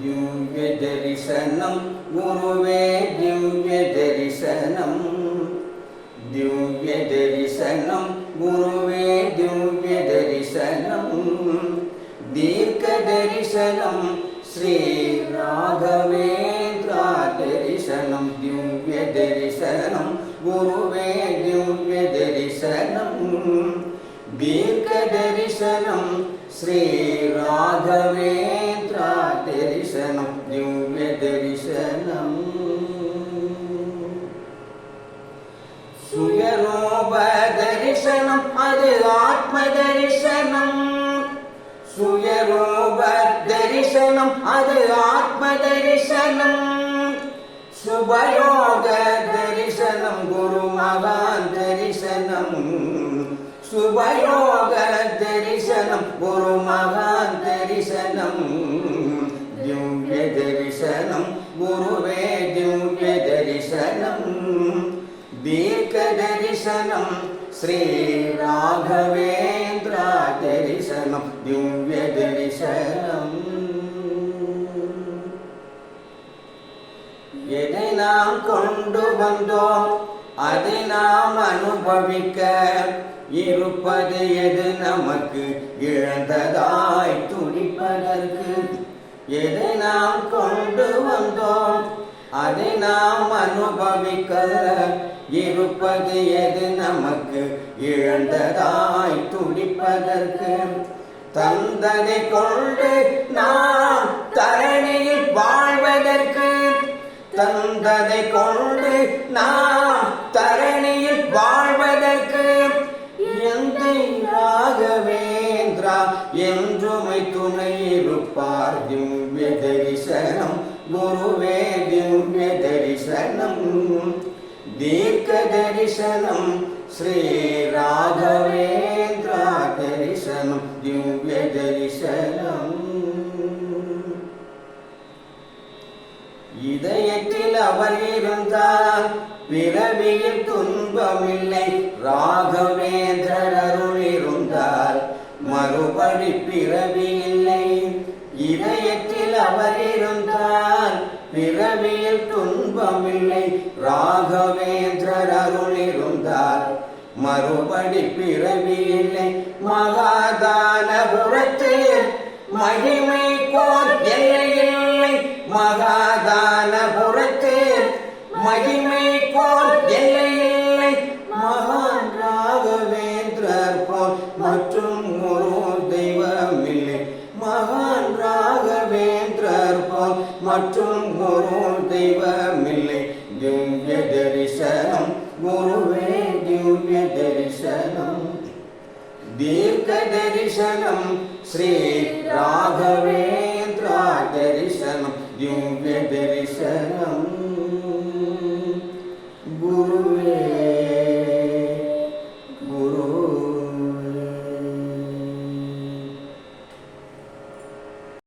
दिव्य दर्शनम गुरुवे दिव्य दर्शनम दिव्य दर्शनम गुरुवे दिव्य दर्शनम दीर्घ दर्शनम श्री राघवेंद्र दर्शनम दिव्य दर्शनम गुरुवे दिव्य दर्शनम दीर्घ दर्शनम श्री राघवेंद्र दर्शनम दिव्य दर्शनम सुयरूप दर्शनम अदु आत्म दर्शनम सुयरूप दर्शनम अदु आत्म दर्शनम शुभयोग दर्शनम गुरु महान दर्शनम शुभयोग दर्शनम गुरु महान दर्शनम दिव्य दर्शनम गुरुवे दिव्य दर्शनम दीर्घ दर्शनम श्री राघवेंद्र दर्शनम दिव्य दर्शनम எதை நாம் கொண்டு வந்தோம் அதை நாம் அனுபவிக்க இருப்பது எது நமக்கு இழந்ததாய் துடிப்பதற்கு எதை நாம் கொண்டு வந்தோம் அதை நாம் அனுபவிக்க இருப்பது எது நமக்கு இழந்ததாய் துடிப்பதற்கு தந்ததை கொண்டு நாம் தரணியில் வாழ்வதற்கு தந்ததை கொண்டு நாம் தரணியில் வாழ்வதற்கு எந்தை ராகவேந்திரா என்றுமை துணை இருப்பார் திவ்ய தரிசனம் குருவே திவ்ய தரிசனம் दीर्घ दर्शनम श्री राघवेंद्र दर्शनम दिव्य दर्शनम இதயத்தில் அவர் இருந்தால் பிறவியில் துன்பமில்லை ராகவேந்திரர் அருள் இருந்தால் மறுபடி பிறவி இல்லை இதயத்தில் அவர் இருந்தால் பிறவியில் துன்பமில்லை ராகவேந்திரர் அருள் இருந்தால் மறுபடி பிறவி இல்லை மகாதானபுரத்து மகிமை போல் எல்லையில்லை மகாதானபுரத்து மகிமை போல் எல்லையில்லை மகான் ராகவேந்திரர் போல் மற்றும் ஒரு தெய்வமில்லை மகான் ராகவேந்திரர் போல் மற்றும் ஒரு தெய்வமில்லை திவ்ய தரிசனம் குருவே திவ்ய தரிசனம் दीर्घ दर्शनम श्री